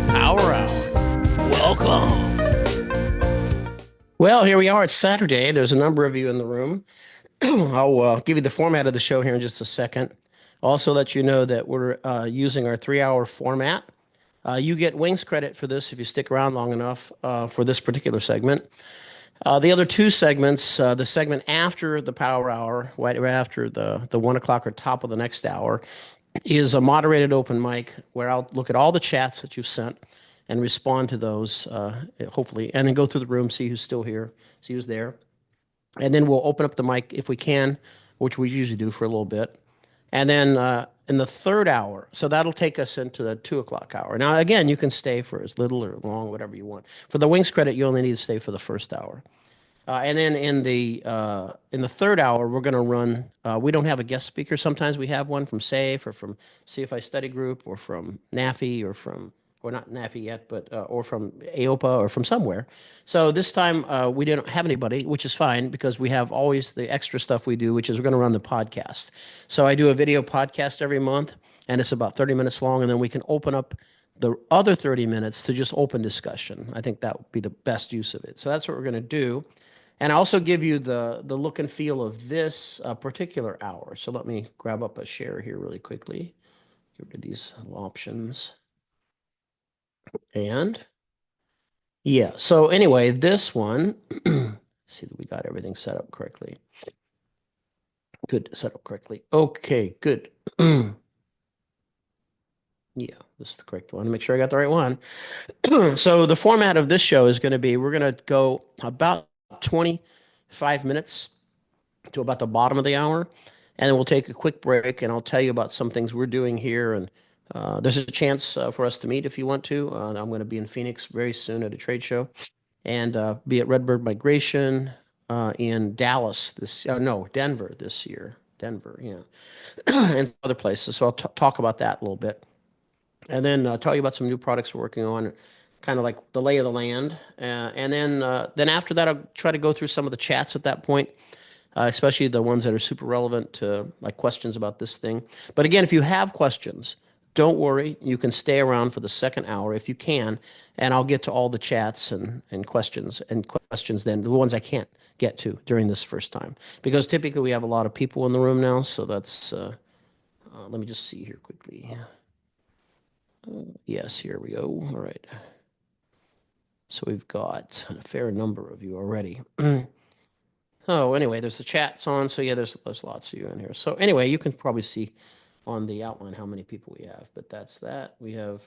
Power Hour. Welcome. Well, here we are. It's Saturday. There's a number of you in the room. I'll give you the format of the show here in just a second. Also, let you know that we're using our 3 hour format. You get wings credit for this if you stick around long enough for this particular segment. The other two segments, the segment after the power hour, right after the 1 o'clock or top of the next hour, is a moderated open mic where I'll look at all the chats that you've sent and respond to those, hopefully, and then go through the room, see who's still here, see who's there. And then we'll open up the mic if we can, which we usually do for a little bit. And then in the third hour, so that'll take us into the 2 o'clock hour. Now, again, you can stay for as little or long, whatever you want. For the wings credit, you only need to stay for the first hour. And then in the third hour, we're going to run. We don't have a guest speaker. Sometimes we have one from SAFE or from CFI Study Group or from NAFI or not NAFI yet, but or from AOPA or from somewhere. So this time we didn't have anybody, which is fine because we have always the extra stuff we do, which is we're going to run the podcast. So I do a video podcast every month, and it's about 30 minutes long, and then we can open up the other 30 minutes to just open discussion. I think that would be the best use of it. So that's what we're going to do. And I also give you the look and feel of this particular hour. So let me grab up a share here really quickly. Get rid of these options. And yeah, so anyway, this one, see that we got everything set up correctly. Good, set up correctly. Okay, good. Yeah, this is the correct one. Make sure I got the right one. So the format of this show is going to be, we're going to go about 25 minutes to about the bottom of the hour, and then we'll take a quick break, and I'll tell you about some things we're doing here. And there's a chance for us to meet if you want to. I'm going to be in Phoenix very soon at a trade show, and be at Redbird Migration in Dallas no, Denver this year. Denver, yeah, and other places. So I'll talk about that a little bit, and then tell you about some new products we're working on, kind of like the lay of the land. And then after that, I'll try to go through some of the chats at that point, especially the ones that are super relevant to like questions about this thing. But again, if you have questions, don't worry. You can stay around for the second hour if you can, and I'll get to all the chats and questions then, the ones I can't get to during this first time. Because typically we have a lot of people in the room now, so that's, let me just see here quickly. Yes, here we go. All right. So we've got a fair number of you already. Oh, anyway, there's the chats on. So yeah, there's lots of you in here. So anyway, you can probably see on the outline how many people we have, but that's that. We have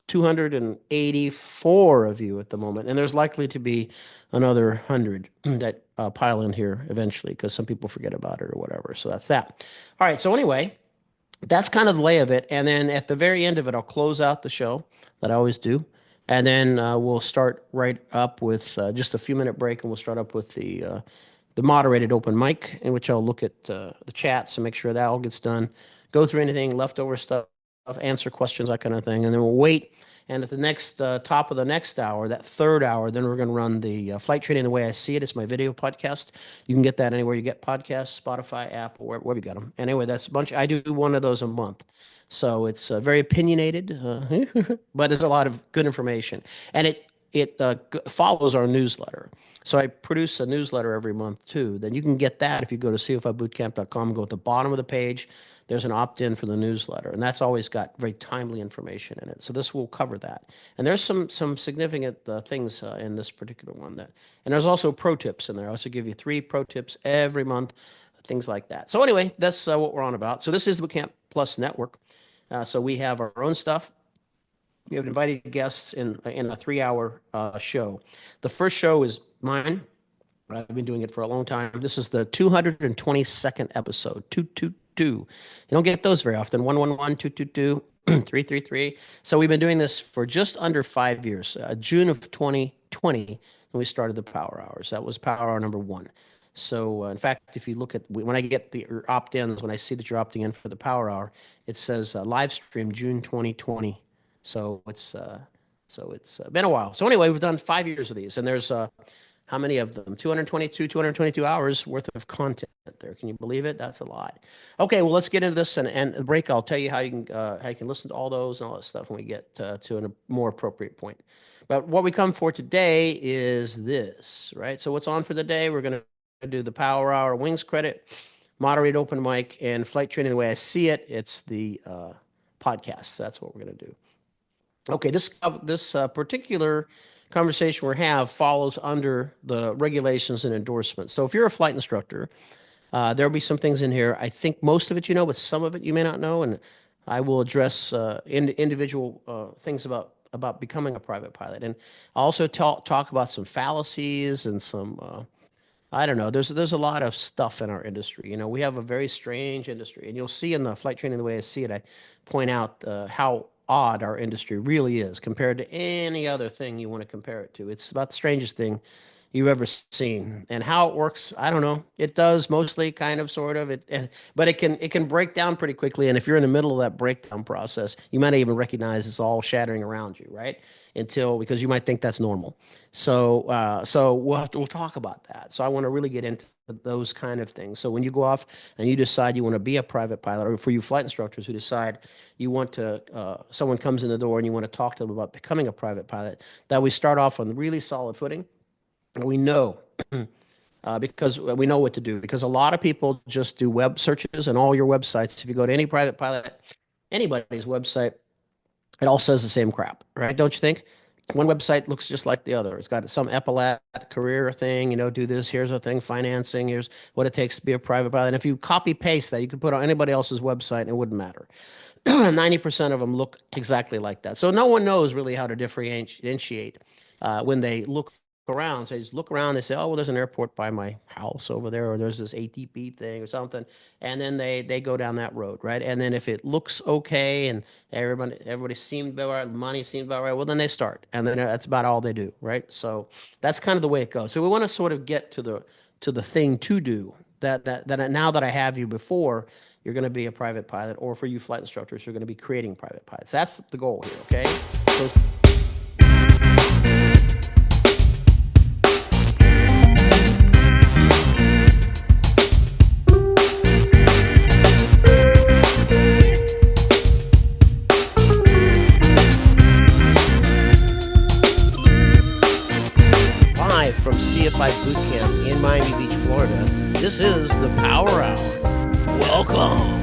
284 of you at the moment, and there's likely to be another 100 that pile in here eventually because some people forget about it or whatever. So that's that. All right. So anyway, that's kind of the lay of it. And then at the very end of it, I'll close out the show that I always do. And then we'll start right up with just a few minute break, and we'll start up with the moderated open mic, in which I'll look at the chats and make sure that all gets done. Go through anything leftover stuff, answer questions, that kind of thing, and then we'll wait. And at the next top of the next hour, that third hour, then we're going to run the flight training the way I see it. It's my video podcast. You can get that anywhere you get podcasts, Spotify, Apple, wherever you got them. Anyway, that's a bunch. I do one of those a month, so it's very opinionated, but there's a lot of good information, and it follows our newsletter. So I produce a newsletter every month too. Then you can get that if you go to cfibootcamp.com, go at the bottom of the page. There's an opt-in for the newsletter, and that's always got very timely information in it. So this will cover that. And there's some significant things in this particular one and there's also pro tips in there. I also give you 3 pro tips every month, things like that. So anyway, that's what we're on about. So this is the Bootcamp Plus Network. So we have our own stuff. We have invited guests in a 3 hour show. The first show is mine. I've been doing it for a long time. This is the 222nd episode. 222. You don't get those very often. 111, 222, 333. So we've been doing this for just under 5 years. June of 2020, when we started the Power Hours. That was Power Hour number 1. So in fact, if you look at when I get the opt-ins, when I see that you're opting in for the Power Hour, it says live stream June 2020. So it's been a while. So anyway, we've done 5 years of these, and there's How many of them? 222 hours worth of content there. Can you believe it? That's a lot. Okay, well, let's get into this and the break. I'll tell you how you can listen to all those and all that stuff when we get to a more appropriate point. But what we come for today is this, right? So what's on for the day? We're going to do the Power Hour Wings credit, moderate open mic, and flight training the way I see it. It's the podcast. That's what we're going to do. Okay, this particular conversation we have follows under the regulations and endorsements. So if you're a flight instructor, there'll be some things in here. I think most of it you know, but some of it you may not know, and I will address individual things about becoming a private pilot, and I'll also talk about some fallacies and some I don't know. There's a lot of stuff in our industry. You know, we have a very strange industry, and you'll see in the flight training the way I see it. I point out how odd our industry really is compared to any other thing you want to compare it to. It's about the strangest thing you've ever seen, and how it works. I don't know. It does mostly, kind of, sort of. But it can break down pretty quickly. And if you're in the middle of that breakdown process, you might not even recognize it's all shattering around you, right? Because you might think that's normal. So we'll talk about that. So I want to really get into those kind of things. So when you go off and you decide you want to be a private pilot, or for you flight instructors who decide you want to, someone comes in the door and you want to talk to them about becoming a private pilot, that we start off on really solid footing. We know because we know what to do, because a lot of people just do web searches, and all your websites, if you go to any private pilot, anybody's website, it all says the same crap, right? Don't you think? One website looks just like the other. It's got some epaulet career thing, do this, here's a thing, financing, here's what it takes to be a private pilot. And if you copy paste that, you could put on anybody else's website and it wouldn't matter. 90% of them look exactly like that. So no one knows really how to differentiate when they look around. So they just look around, they say, oh, well, there's an airport by my house over there, or there's this ATP thing or something. And then they go down that road, right? And then if it looks okay and everybody seemed about right, money seemed about right, well, then they start. And then that's about all they do, right? So that's kind of the way it goes. So we want to sort of get to the thing to do that now that I have you before, you're going to be a private pilot, or for you flight instructors, you're going to be creating private pilots. That's the goal here, okay? So from CFI Boot Camp in Miami Beach, Florida, this is the Power Hour. Welcome.